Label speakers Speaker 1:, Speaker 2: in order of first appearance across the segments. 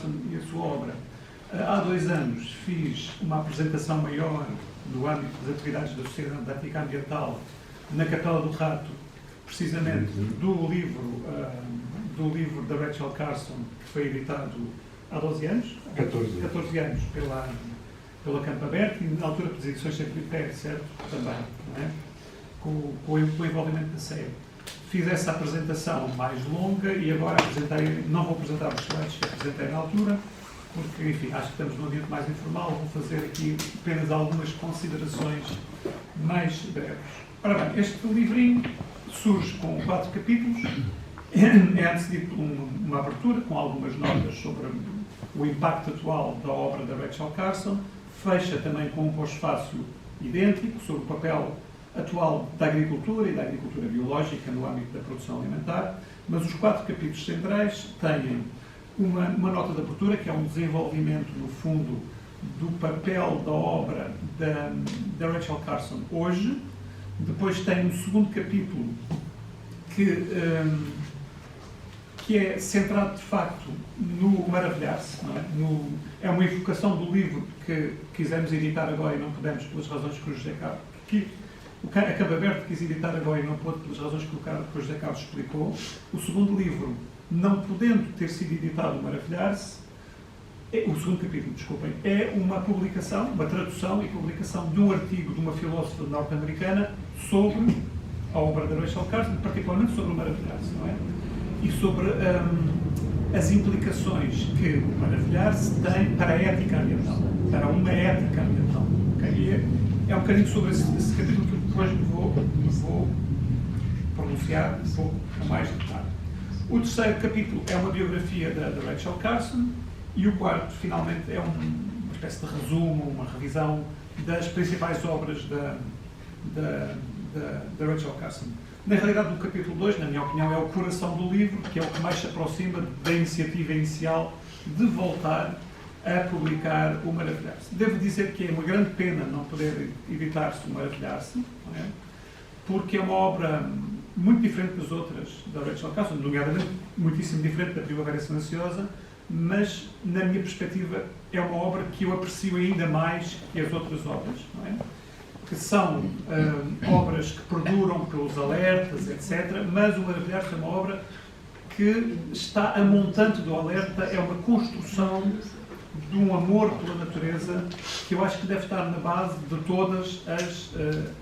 Speaker 1: e a sua obra. Há 2 anos fiz uma apresentação maior do âmbito das atividades da Sociedade de Ética Ambiental na Capela do Rato, precisamente do livro da Rachel Carson, que foi editado há 12 anos? 14 anos pela Campo Aberto, e na altura das edições sempre de pé, certo? Também, não é? Com o envolvimento da SEI. Fiz essa apresentação mais longa e agora não vou apresentar os slides que apresentei na altura, porque, enfim, acho que estamos num ambiente mais informal, vou fazer aqui apenas algumas considerações mais breves. Ora bem, este livrinho surge com 4 capítulos, é antecedido por uma abertura com algumas notas sobre o impacto atual da obra da Rachel Carson, fecha também com um pós-fácio idêntico sobre o papel atual da agricultura e da agricultura biológica no âmbito da produção alimentar, mas os 4 capítulos centrais têm uma nota de abertura, que é um desenvolvimento, no fundo, do papel da obra da Rachel Carson hoje. Depois tem um segundo capítulo que é centrado, de facto, no maravilhar-se. É uma evocação do livro que quisemos editar agora e não pudemos, pelas razões que o José Carlos... A Campo Aberto quis editar agora e não pôde, pelas razões que o José Carlos explicou. O segundo livro, não podendo ter sido editado, Maravilhar-se, o segundo capítulo, desculpem, é uma publicação, uma tradução e publicação de um artigo de uma filósofa norte-americana sobre a obra da Rachel Carson, particularmente sobre o Maravilhar-se, não é? E sobre as implicações que o Maravilhar-se tem para a ética ambiental, para uma ética ambiental. Okay? É um bocadinho sobre esse capítulo que depois vou pronunciar um pouco mais detalhe. O terceiro capítulo é uma biografia da Rachel Carson e o quarto, finalmente, é uma espécie de resumo, uma revisão das principais obras da Rachel Carson. Na realidade, o capítulo 2, na minha opinião, é o coração do livro, que é o que mais se aproxima da iniciativa inicial de voltar a publicar o Maravilhar-se. Devo dizer que é uma grande pena não poder editar-se o Maravilhar-se, não é? Porque é uma obra muito diferente das outras da Rachel Carson, nomeadamente muitíssimo diferente da Primavera Silenciosa, mas, na minha perspectiva, é uma obra que eu aprecio ainda mais que as outras obras, não é? Que são obras que perduram pelos alertas, etc., mas o Maravilhar-se é uma obra que está a montante do alerta, é uma construção de um amor pela natureza que eu acho que deve estar na base de todas as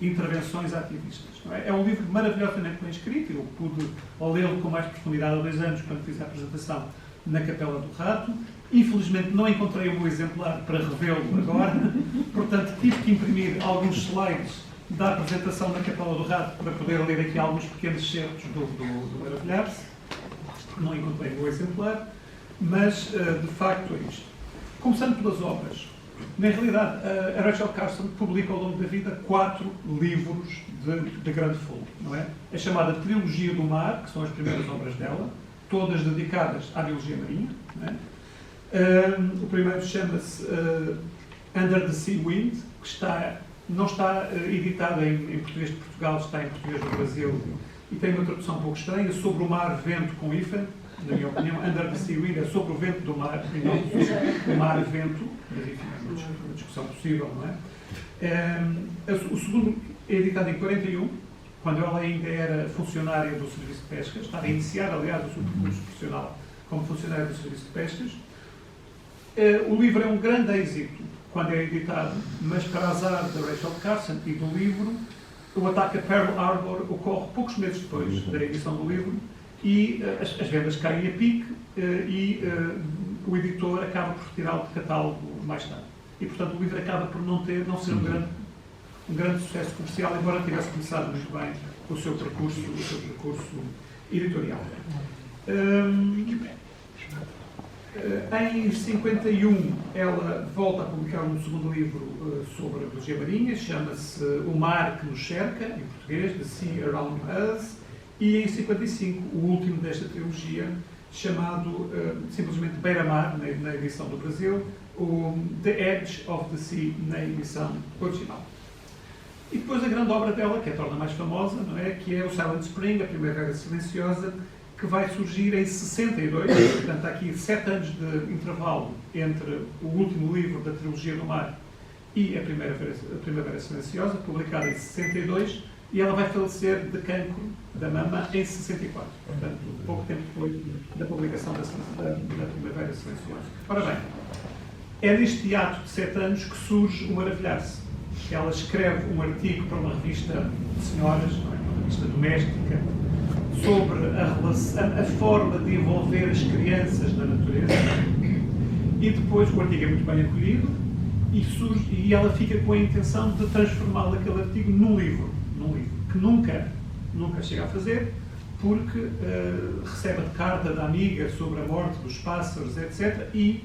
Speaker 1: intervenções ativistas. Não é? É um livro maravilhosamente bem escrito, eu pude lê-lo com mais profundidade há 2 anos, quando fiz a apresentação na Capela do Rato. Infelizmente não encontrei o meu exemplar para revê-lo agora, portanto tive que imprimir alguns slides da apresentação na Capela do Rato para poder ler aqui alguns pequenos certos do Maravilhar-se. Não encontrei o meu exemplar, mas de facto é isto. Começando pelas obras. Na realidade, a Rachel Carson publica ao longo da vida 4 livros de grande fogo, não é? A chamada Trilogia do Mar, que são as primeiras obras dela, todas dedicadas à biologia marinha, não é? O primeiro chama-se Under the Sea Wind, que não está editado em português de Portugal, está em português do Brasil, e tem uma tradução um pouco estranha, sobre o mar, vento com hífen. Na minha opinião, Under the Sea Wind é sobre o vento do mar, e não sobre o mar e vento, mas enfim, é uma discussão possível, não é? O segundo é editado em 41, quando ela ainda era funcionária do Serviço de Pescas, estava a iniciar, aliás, o seu percurso profissional como funcionária do Serviço de Pescas. O livro é um grande êxito quando é editado, mas para azar da Rachel Carson e do livro, o ataque a Pearl Harbor ocorre poucos meses depois da edição do livro, e as vendas caem a pique e o editor acaba por retirá-lo de catálogo mais tarde. E, portanto, o livro acaba por não ser um grande sucesso comercial, embora tivesse começado muito bem o seu percurso editorial. Em 51, ela volta a publicar um segundo livro sobre a biologia marinha, chama-se O Mar que nos Cerca, em português, The Sea Around Us. E em 55, o último desta trilogia, chamado simplesmente Beira-Mar, na edição do Brasil, o The Edge of the Sea, na edição original. E depois a grande obra dela, que a torna mais famosa, não é? Que é o Silent Spring, a Primavera Silenciosa, que vai surgir em 62, portanto há aqui 7 anos de intervalo entre o último livro da trilogia do mar e a Primavera Silenciosa, publicada em 62, e ela vai falecer de cancro da mama em 64, portanto, pouco tempo depois da publicação da Primavera Silenciosa. Ora bem, é neste ato de 7 anos que surge o Maravilhar-se. Ela escreve um artigo para uma revista de senhoras, uma revista doméstica, sobre a forma de envolver as crianças na natureza, e depois o artigo é muito bem acolhido e ela fica com a intenção de transformar aquele artigo num livro que nunca chega a fazer, porque recebe a carta da amiga sobre a morte dos pássaros, etc., e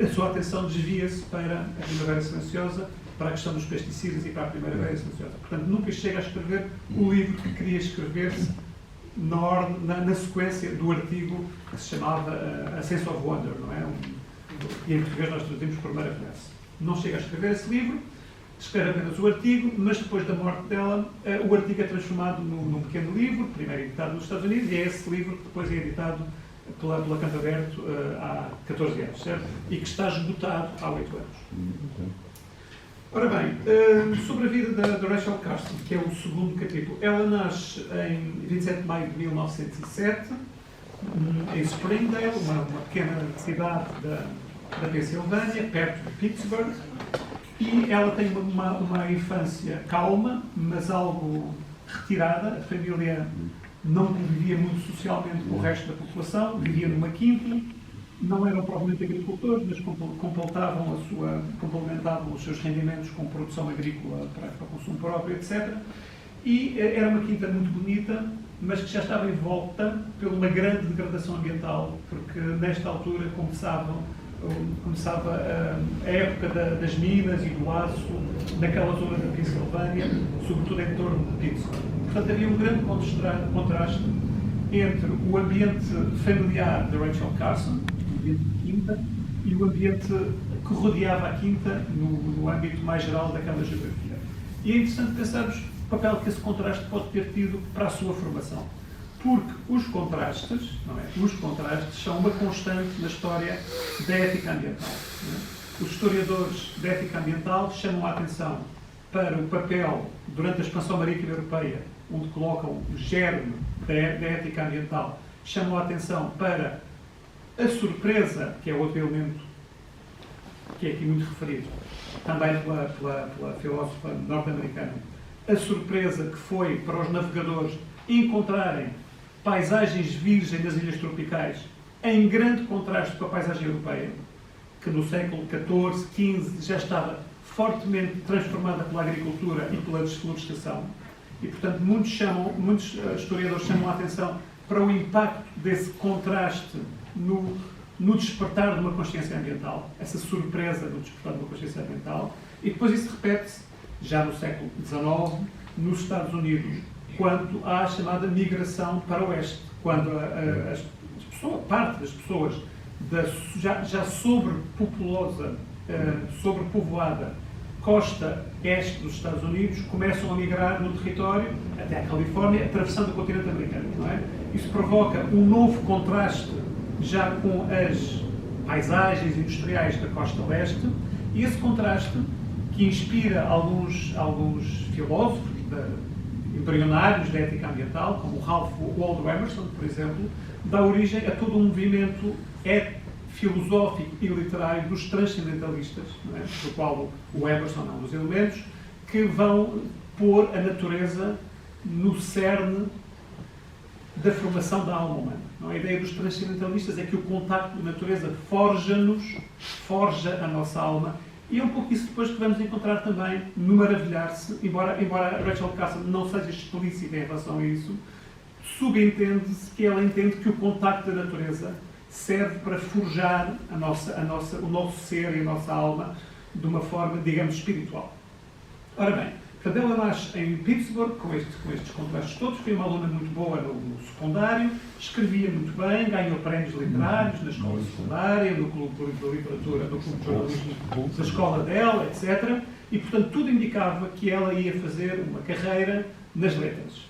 Speaker 1: a sua atenção desvia-se para a Primavera Silenciosa, para a questão dos pesticidas e para a Primavera Silenciosa. Portanto, nunca chega a escrever o livro que queria escrever-se na sequência do artigo que se chamava A Sense of Wonder, não é? E em português nós traduzimos por Maravilhar-se. Não chega a escrever esse livro, escreve apenas o artigo, mas depois da morte dela, o artigo é transformado num pequeno livro, primeiro editado nos Estados Unidos, e é esse livro que depois é editado pela Campo Aberto há 14 anos, certo? E que está esgotado há 8 anos. Ora bem, sobre a vida da Rachel Carson, que é o segundo capítulo. Ela nasce em 27 de maio de 1907, em Springdale, uma pequena cidade da Pensilvânia, perto de Pittsburgh, e ela tem uma infância calma, mas algo retirada. A família não convivia muito socialmente com o resto da população, vivia numa quinta, não eram propriamente agricultores, mas complementavam os seus rendimentos com produção agrícola para consumo próprio, etc. E era uma quinta muito bonita, mas que já estava envolta por uma grande degradação ambiental, porque nesta altura começava a época das minas e do aço naquela zona da Pensilvânia, sobretudo em torno de Pittsburgh. Portanto, havia um grande contraste entre o ambiente familiar de Rachel Carson, o ambiente de quinta, e o ambiente que rodeava a quinta no âmbito mais geral daquela geografia. E é interessante pensarmos o papel que esse contraste pode ter tido para a sua formação. Porque os contrastes, os contrastes são uma constante na história da ética ambiental. Os historiadores da ética ambiental chamam a atenção para o papel, durante a expansão marítima europeia, onde colocam o germe da ética ambiental, chamam a atenção para a surpresa, que é outro elemento que é aqui muito referido, também pela filósofa norte-americana, a surpresa que foi para os navegadores encontrarem paisagens virgens nas ilhas tropicais, em grande contraste com a paisagem europeia, que no século XIV, XV já estava fortemente transformada pela agricultura e pela desflorestação. E, portanto, muitos historiadores chamam a atenção para o impacto desse contraste no despertar de uma consciência ambiental, essa surpresa no despertar de uma consciência ambiental. E depois isso repete-se, já no século XIX, nos Estados Unidos, quando há a chamada migração para o oeste, quando parte das pessoas já sobrepopulosa, sobrepovoada costa este dos Estados Unidos começam a migrar no território até a Califórnia, atravessando o continente americano, não é? Isso provoca um novo contraste já com as paisagens industriais da costa leste, e esse contraste que inspira alguns filósofos embrionários da ética ambiental, como o Ralph Waldo Emerson, por exemplo, dá origem a todo um movimento filosófico e literário dos transcendentalistas, não é? Do qual o Emerson é um dos elementos, que vão pôr a natureza no cerne da formação da alma humana. Não? A ideia dos transcendentalistas é que o contacto com a natureza forja a nossa alma, e é um pouco isso depois que vamos encontrar também no Maravilhar-se, embora Rachel Carson não seja explícita em relação a isso, subentende-se que ela entende que o contacto da natureza serve para forjar o nosso ser e a nossa alma de uma forma, digamos, espiritual. Ora bem, portanto, ela nasce em Pittsburgh, com estes contrastes todos, foi uma aluna muito boa no secundário, escrevia muito bem, ganhou prémios literários na escola secundária, no clube de literatura, no clube de jornalismo da escola dela, etc. E, portanto, tudo indicava que ela ia fazer uma carreira nas letras.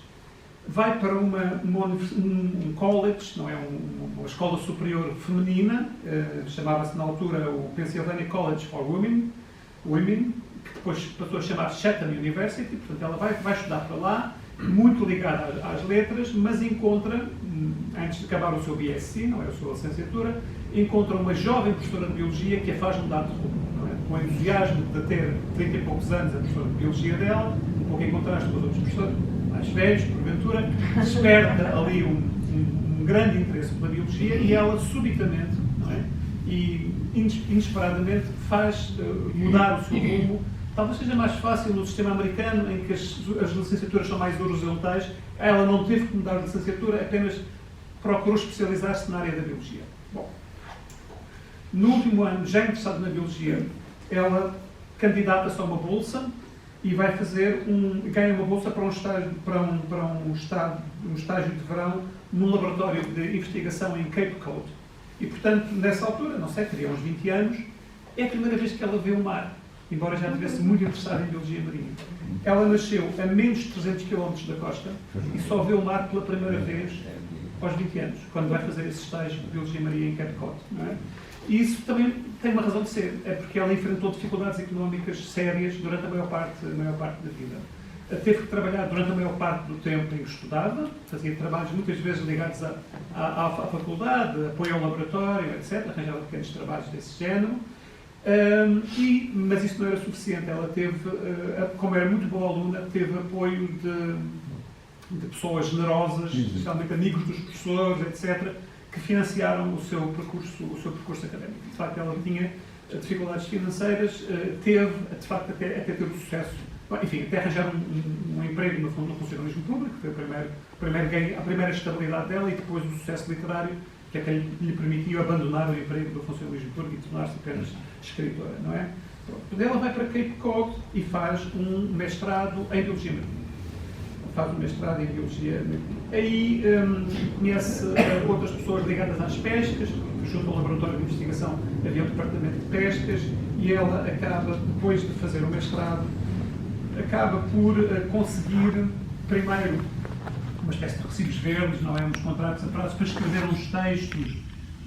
Speaker 1: vai para um college, não é, uma escola superior feminina, chamava-se na altura o Pennsylvania College for Women, que depois passou a chamar Chatham University. Portanto, ela vai estudar para lá, muito ligada às letras, mas encontra, antes de acabar o seu BSc, não é, a sua licenciatura, encontra uma jovem professora de Biologia que a faz mudar de rumo. Com o entusiasmo de ter 30 e poucos anos a professora de Biologia dela, um pouco em contraste com os outros professores mais velhos, porventura, desperta ali um grande interesse pela Biologia e ela subitamente, não é, e inesperadamente faz mudar o seu rumo. Talvez seja mais fácil no sistema americano, em que as licenciaturas são mais horizontais. Ela não teve que mudar de licenciatura, apenas procurou especializar-se na área da Biologia. Bom, no último ano, já interessada na Biologia, ela candidata-se a uma bolsa e vai ganha uma bolsa para um estágio de verão num laboratório de investigação em Cape Cod. E, portanto, nessa altura, não sei, teria uns 20 anos, é a primeira vez que ela vê o mar, embora já estivesse muito interessada em Biologia marinha. Ela nasceu a menos de 300 km da costa e só vê o mar pela primeira vez aos 20 anos, quando vai fazer esse estágio de Biologia marinha em Cape Cod. Não é? E isso também tem uma razão de ser, é porque ela enfrentou dificuldades económicas sérias durante a maior parte da vida. Teve que trabalhar durante a maior parte do tempo em que estudava, fazia trabalhos muitas vezes ligados à faculdade, apoio ao laboratório, etc. Arranjava pequenos trabalhos desse género. Mas isso não era suficiente. Ela teve, como era muito boa aluna, teve apoio de pessoas generosas, especialmente amigos dos professores, etc., que financiaram o seu percurso académico. De facto, ela tinha dificuldades financeiras, teve, de facto, até ter o sucesso. Enfim, até arranjar um emprego no funcionalismo público, que foi a primeira estabilidade dela, e depois o sucesso literário, que é que lhe permitiu abandonar o emprego do funcionalismo público e tornar-se apenas escritora, não é? Pronto. Ela vai para Cape Cod e faz um mestrado em Biologia marinha. Faz um mestrado em Biologia marinha. Aí conhece outras pessoas ligadas às pescas, junto ao laboratório de investigação havia um departamento de pescas, e ela acaba, depois de fazer o mestrado, acaba por conseguir, primeiro, uma espécie de recibos verdes, não é? Uns contratos a prazo, para escrever uns textos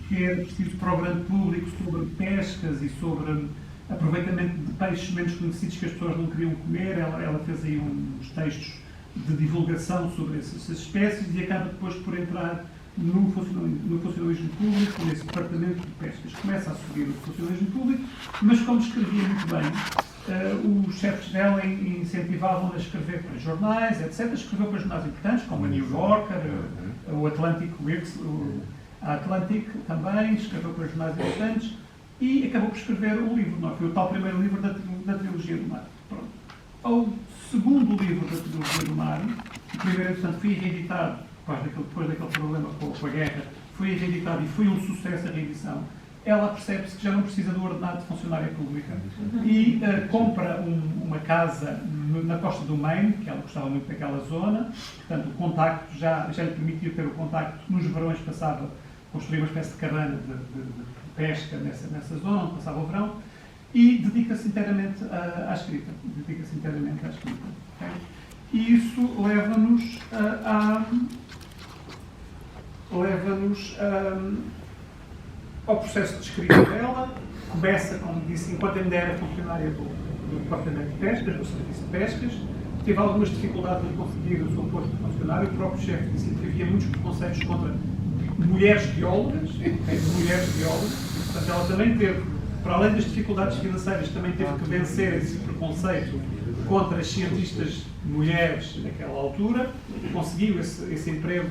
Speaker 1: que era preciso para o grande público sobre pescas e sobre aproveitamento de peixes menos conhecidos que as pessoas não queriam comer. Ela fez aí uns textos de divulgação sobre essas espécies e acaba depois por entrar no funcionalismo público, nesse departamento de pescas. Começa a subir no funcionalismo público, mas como escrevia muito bem, os chefes dela incentivavam-na a escrever para jornais, etc. Escreveu para jornais importantes, como a New Yorker, o Atlantic a Atlantic também, escreveu para jornais importantes e acabou por escrever um livro. Não, foi o tal primeiro livro da Trilogia do Mar. Pronto. Ao segundo livro da Trilogia do Mar, o primeiro, portanto, foi reeditado, depois daquele problema com a guerra, foi reeditado e foi um sucesso a reedição. Ela percebe-se que já não precisa do ordenado de funcionária pública e compra uma casa na costa do Maine, que ela gostava muito daquela zona. Portanto, o contacto já lhe permitiu ter o contacto. Nos verões passava, construir uma espécie de cabana de pesca nessa zona, onde passava o verão, e dedica-se inteiramente à escrita. Okay? E isso leva-nos ao processo de escrita dela. Começa, como disse, enquanto ainda era funcionária do Departamento de Pescas, do Serviço de Pescas. Teve algumas dificuldades em conseguir o seu posto de funcionário. O próprio chefe disse que havia muitos preconceitos contra mulheres biólogas. Portanto, ela também teve, para além das dificuldades financeiras, também teve que vencer esse preconceito contra as cientistas mulheres naquela altura. Conseguiu esse emprego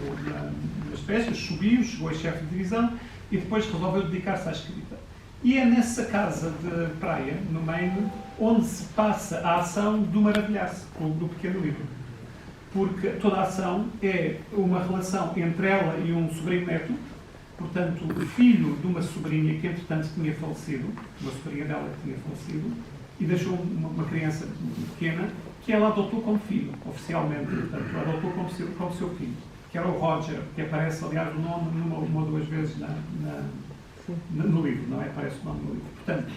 Speaker 1: nas pescas, subiu, chegou a chefe de divisão e depois resolveu dedicar-se à escrita. E é nessa casa de praia, no Maine, onde se passa a ação do Maravilhar-se, do pequeno livro. Porque toda a ação é uma relação entre ela e um sobrinho neto, portanto, o filho de uma sobrinha que, entretanto, tinha falecido, uma sobrinha dela que tinha falecido, e deixou uma criança pequena, que ela adotou como filho, oficialmente, portanto, adotou como seu filho, que era o Roger, que aparece, aliás, o nome uma ou duas vezes no livro, não é? Aparece o nome no livro. Portanto,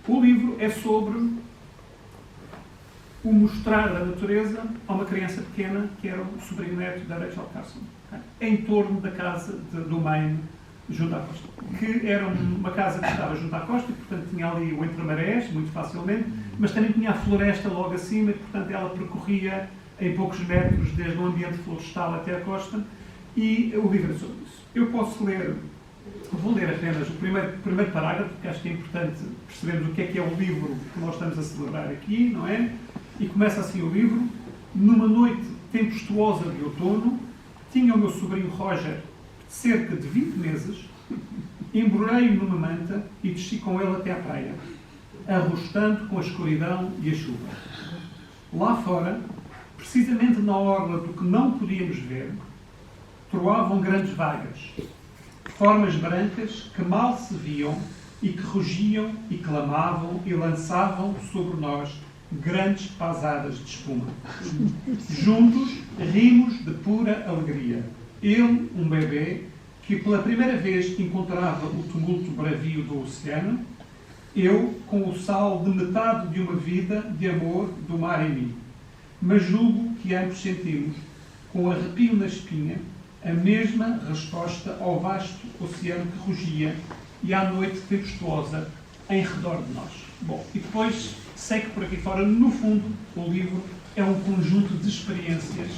Speaker 1: o livro é sobre o mostrar da natureza a uma criança pequena, que era o sobrinho neto da Rachel Carson, em torno da casa do Maine, junto à costa. Que era uma casa que estava junto à costa, e, portanto, tinha ali o entre-marés, muito facilmente, mas também tinha a floresta logo acima, e, portanto, ela percorria em poucos metros, desde o ambiente florestal até a costa, e o livro é sobre isso. Eu posso ler, vou ler apenas o primeiro parágrafo, porque acho que é importante percebermos o que é o livro que nós estamos a celebrar aqui, não é? E começa assim o livro: numa noite tempestuosa de outono, tinha o meu sobrinho Roger, de cerca de 20 meses, embrulhei-o numa manta e desci com ele até à praia, arrostando com a escuridão e a chuva. Lá fora, precisamente na orla do que não podíamos ver, troavam grandes vagas, formas brancas que mal se viam e que rugiam e clamavam e lançavam sobre nós grandes pasadas de espuma. Juntos rimos de pura alegria. Ele, um bebê, que pela primeira vez encontrava o tumulto bravio do oceano, eu, com o sal de metade de uma vida de amor do mar em mim. Mas julgo que ambos sentimos, com arrepio na espinha, a mesma resposta ao vasto oceano que rugia e à noite tempestuosa em redor de nós. Bom, e depois segue por aqui fora. No fundo, o livro é um conjunto de experiências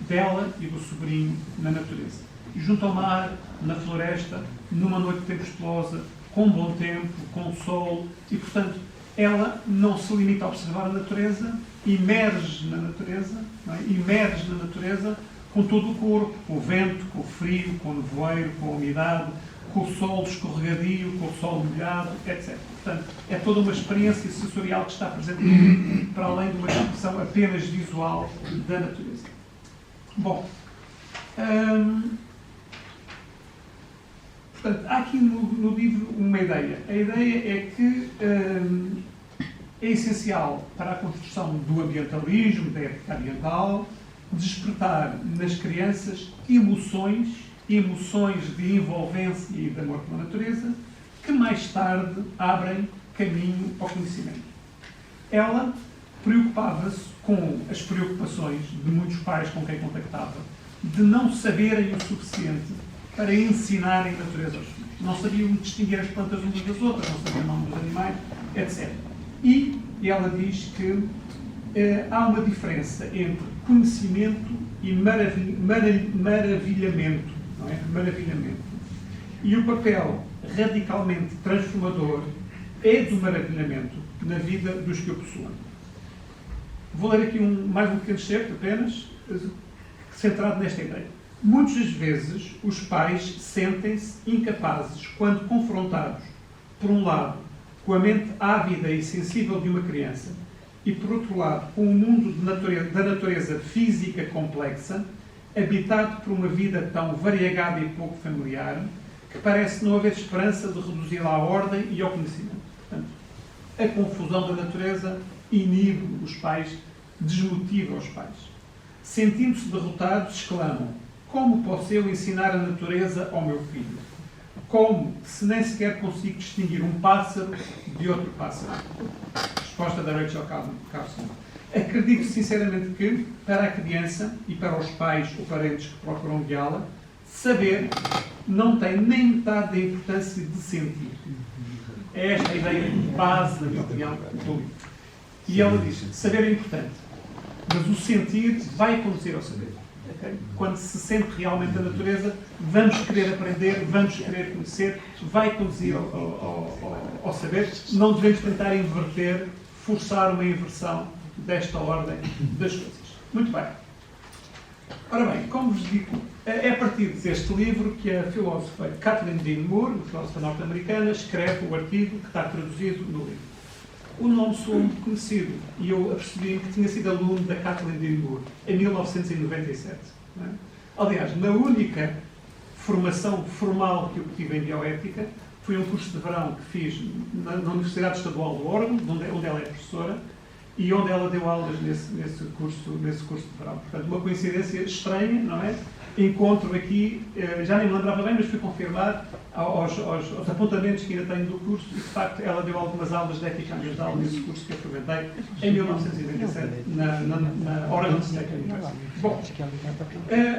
Speaker 1: dela e do sobrinho na natureza. Junto ao mar, na floresta, numa noite tempestuosa, com bom tempo, com sol, e, portanto, ela não se limita a observar a natureza, emerge na natureza, não é? Emerge na natureza com todo o corpo, com o vento, com o frio, com o nevoeiro, com a umidade, com o sol escorregadio, com o sol molhado, etc. Portanto, é toda uma experiência sensorial que está presente para além de uma descrição apenas visual da natureza. Bom, portanto, há aqui no livro uma ideia. A ideia é que é essencial para a construção do ambientalismo, da ética ambiental, despertar nas crianças emoções de envolvência e de amor pela natureza, que mais tarde abrem caminho ao conhecimento. Ela preocupava-se com as preocupações de muitos pais com quem contactava, de não saberem o suficiente para ensinarem natureza aos filhos. Não sabiam distinguir as plantas umas das outras, não sabiam o nome dos animais, etc. E ela diz que há uma diferença entre conhecimento e maravilhamento. Não é? Maravilhamento. E o papel radicalmente transformador é do maravilhamento na vida dos que o possuem. Vou ler aqui mais um pequeno excerto, apenas, centrado nesta ideia. Muitas vezes os pais sentem-se incapazes, quando confrontados, por um lado, com a mente ávida e sensível de uma criança, e, por outro lado, com o mundo da natureza física complexa, habitado por uma vida tão variegada e pouco familiar, que parece não haver esperança de reduzi-la à ordem e ao conhecimento. Portanto, a confusão da natureza inibe os pais, desmotiva os pais. Sentindo-se derrotados, exclamam: como posso eu ensinar a natureza ao meu filho? Como, se nem sequer consigo distinguir um pássaro de outro pássaro? Resposta da Rachel Carson. Acredito sinceramente que, para a criança e para os pais ou parentes que procuram guiá-la, saber não tem nem metade da importância de sentir. É esta a ideia de base, na minha opinião, do livro. E ela diz: saber é importante, mas o sentir vai conduzir ao saber. Okay? Quando se sente realmente a natureza, vamos querer aprender, vamos querer conhecer, vai conduzir ao saber. Não devemos tentar inverter, forçar uma inversão desta ordem das coisas. Muito bem. Ora bem, como vos digo, é a partir deste livro que a filósofa Kathleen Dean Moore, uma filósofa norte-americana, escreve o artigo que está traduzido no livro. O nome soa muito conhecido e eu apercebi que tinha sido aluno da Kathleen Dean Moore em 1997. Não é? Aliás, na única formação formal que eu tive em bioética, foi um curso de verão que fiz na Universidade Estadual do Oregon, onde ela é professora, e onde ela deu aulas nesse curso de verão. Portanto, uma coincidência estranha, não é? Encontro aqui, já nem me lembrava bem, mas fui confirmar aos apontamentos que ainda tenho do curso e, de facto, ela deu algumas aulas de ética ambiental nesse curso que eu frequentei em 1997, na Oregon State University. Bom,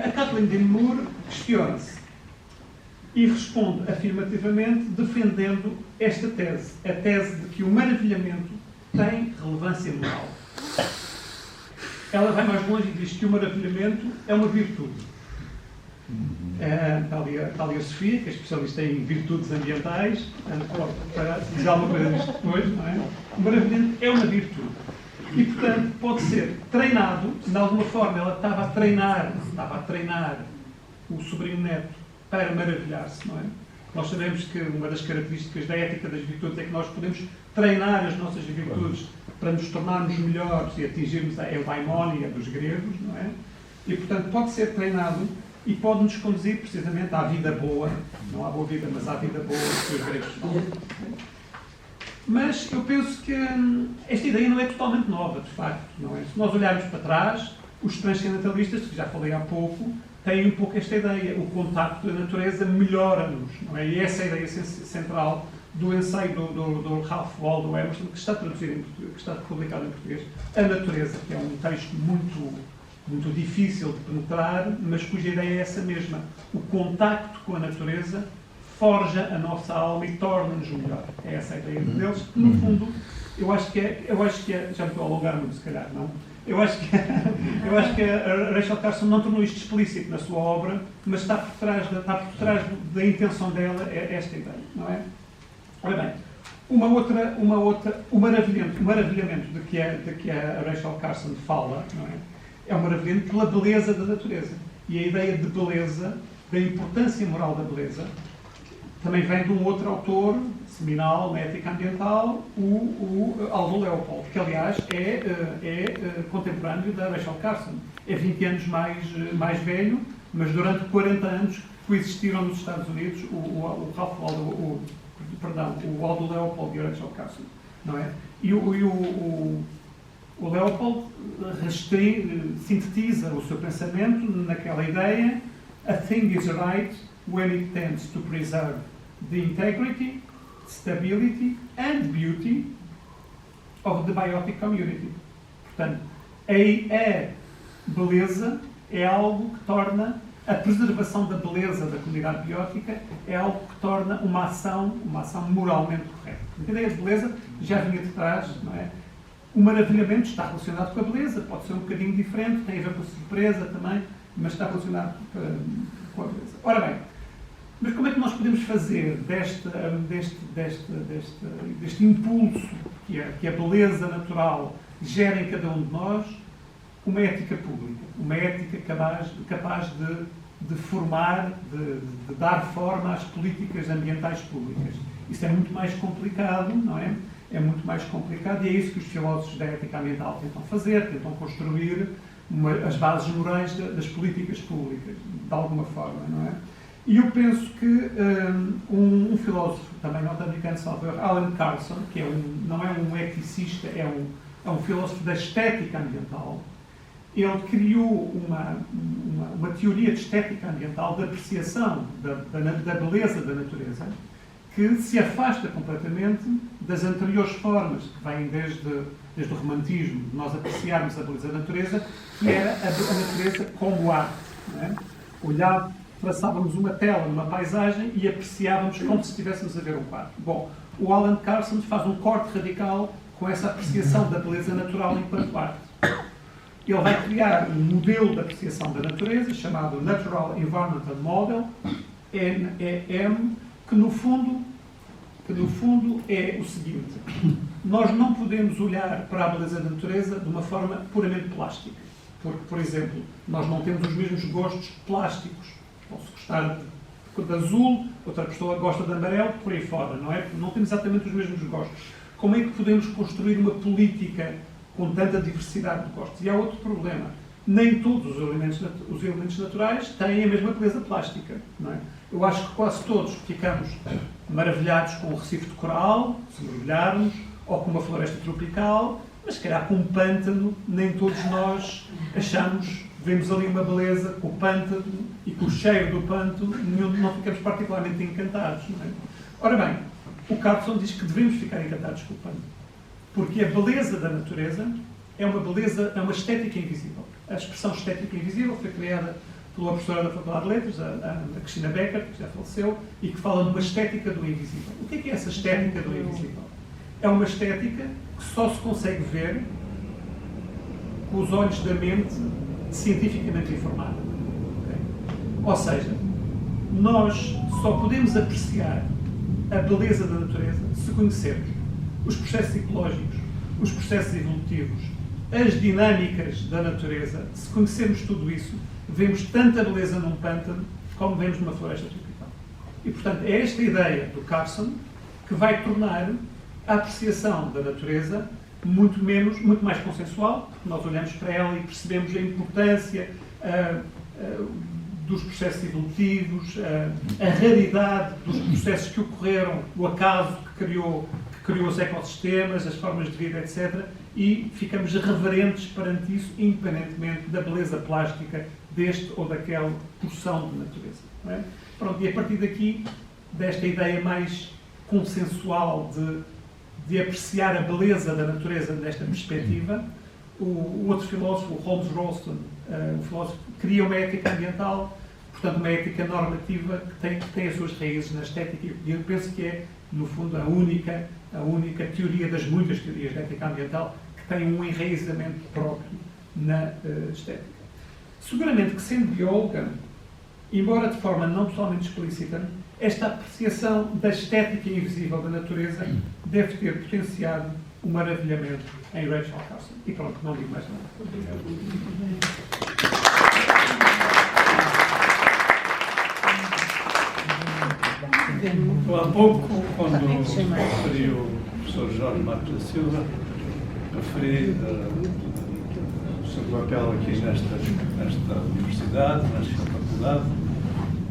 Speaker 1: a Kathleen Dean Moore questiona-se e responde afirmativamente, defendendo esta tese, a tese de que o maravilhamento tem relevância moral. Ela vai mais longe e diz que o maravilhamento é uma virtude. Está ali a Sofia, que é especialista em virtudes ambientais, para dizer alguma coisa disto depois, não é? O maravilhamento é uma virtude. E, portanto, pode ser treinado, de alguma forma, ela estava a treinar o sobrinho neto para maravilhar-se, não é? Nós sabemos que uma das características da ética das virtudes é que nós podemos treinar as nossas virtudes para nos tornarmos melhores e atingirmos a eudaimonia dos gregos, não é? E, portanto, pode ser treinado e pode nos conduzir precisamente à vida boa, não à boa vida, mas à vida boa que os gregos falam. Mas eu penso que esta ideia não é totalmente nova, de facto, não é? Se nós olharmos para trás, os transcendentalistas, que já falei há pouco, têm um pouco esta ideia. O contacto da natureza melhora-nos, não é? E essa é a ideia central do ensaio do Ralph Waldo Emerson, que está traduzido, que está publicado em português, A Natureza, que é um texto muito difícil de penetrar, mas cuja ideia é essa mesma. O contacto com a natureza forja a nossa alma e torna-nos melhor. É essa a ideia deles. No fundo, eu acho que já me estou a alongar muito, se calhar, não? Eu acho que a Rachel Carson não tornou isto explícito na sua obra, mas está por trás da intenção dela esta ideia, não é? Ora bem, o maravilhamento de que a Rachel Carson fala, não é? É um maravilhamento pela beleza da natureza. E a ideia de beleza, da importância moral da beleza, também vem de um outro autor seminal na ética ambiental, o Aldo Leopold, que aliás é contemporâneo da Rachel Carson. É 20 anos mais velho, mas durante 40 anos coexistiram nos Estados Unidos o Aldo Leopold e a Rachel Carson, não é? E o Leopold sintetiza o seu pensamento naquela ideia: a thing is right when it tends to preserve the integrity, stability and beauty of the biotic community. Portanto, a beleza é algo que torna a preservação da beleza da comunidade biótica é algo que torna uma ação moralmente correta. A ideia de beleza já vinha de trás, não é? O maravilhamento está relacionado com a beleza, pode ser um bocadinho diferente, tem a ver com a surpresa também, mas está relacionado com a beleza. Ora bem, mas como é que nós podemos fazer deste impulso que a beleza natural gera em cada um de nós uma ética pública, uma ética capaz de formar, de dar forma às políticas ambientais públicas? Isso é muito mais complicado, não é? É muito mais complicado e é isso que os filósofos da ética ambiental tentam fazer, tentam construir as bases morais das políticas públicas, de alguma forma, não é? E eu penso que um filósofo também norte-americano, salvador, Alan Carson, que não é um eticista, é um filósofo da estética ambiental. Ele criou uma teoria de estética ambiental, de apreciação da beleza da natureza, que se afasta completamente das anteriores formas, que vêm desde o romantismo, de nós apreciarmos a beleza da natureza, que era a natureza como arte. Não é? Traçávamos uma tela numa paisagem e apreciávamos como se estivéssemos a ver um quadro. Bom, o Alan Carson faz um corte radical com essa apreciação da beleza natural enquanto arte. Ele vai criar um modelo de apreciação da natureza, chamado Natural Environmental Model, NEM, que no fundo é o seguinte: nós não podemos olhar para a beleza da natureza de uma forma puramente plástica. Porque, por exemplo, nós não temos os mesmos gostos plásticos. Posso gostar de azul, outra pessoa gosta de amarelo, por aí fora, não é? Não temos exatamente os mesmos gostos. Como é que podemos construir uma política com tanta diversidade de gostos? E há outro problema. Nem todos os elementos naturais têm a mesma beleza plástica, não é? Eu acho que quase todos ficamos maravilhados com um recife de coral, se mergulharmos, ou com uma floresta tropical, Mas se calhar com um pântano, nem todos nós achamos, vemos ali uma beleza com o pântano e com o cheiro do pântano, não ficamos particularmente encantados. Não é? Ora bem, o Carlson diz que devemos ficar encantados com o pântano, porque a beleza da natureza é uma beleza, é uma estética invisível. A expressão estética invisível foi criada pela professora da Faculdade de Letras, a Cristina Becker, que já faleceu, e que fala de uma estética do invisível. O que é essa estética do invisível? É uma estética que só se consegue ver com os olhos da mente cientificamente informada. Okay? Ou seja, nós só podemos apreciar a beleza da natureza se conhecermos os processos ecológicos, os processos evolutivos, as dinâmicas da natureza. Se conhecermos tudo isso, vemos tanta beleza num pântano como vemos numa floresta tropical. E, portanto, é esta ideia do Carlson que vai tornar a apreciação da natureza muito mais consensual, porque nós olhamos para ela e percebemos a importância dos processos evolutivos, a raridade dos processos que ocorreram, o acaso que criou os ecossistemas, as formas de vida, etc. E ficamos reverentes perante isso, independentemente da beleza plástica deste ou daquela porção de natureza. Não é? Pronto, e a partir daqui, desta ideia mais consensual de apreciar a beleza da natureza nesta perspectiva, o outro filósofo, o Holmes Rolston, o filósofo, cria uma ética ambiental, portanto uma ética normativa que tem as suas raízes na estética, e eu penso que é, no fundo, a única teoria das muitas teorias de ética ambiental que tem um enraizamento próprio na estética. Seguramente que, sendo bióloga, embora de forma não totalmente explícita, esta apreciação da estética invisível da natureza deve ter potenciado o maravilhamento em Rachel Carson. E pronto, não digo mais nada.
Speaker 2: Há pouco, quando referi o professor Jorge Marques da Silva, referi o seu papel aqui nesta universidade, nesta faculdade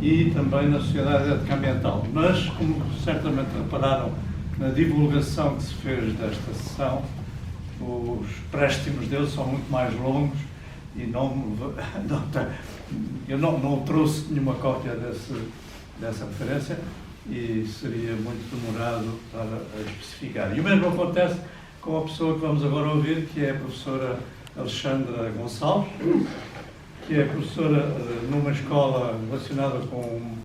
Speaker 2: e também na Sociedade Ética Ambiental. Mas, como certamente repararam na divulgação que se fez desta sessão, os préstimos dele são muito mais longos e eu não trouxe nenhuma cópia dessa referência e seria muito demorado para especificar. E o mesmo acontece com a pessoa que vamos agora ouvir, que é a professora Alexandra Gonçalves, que é professora numa escola relacionada com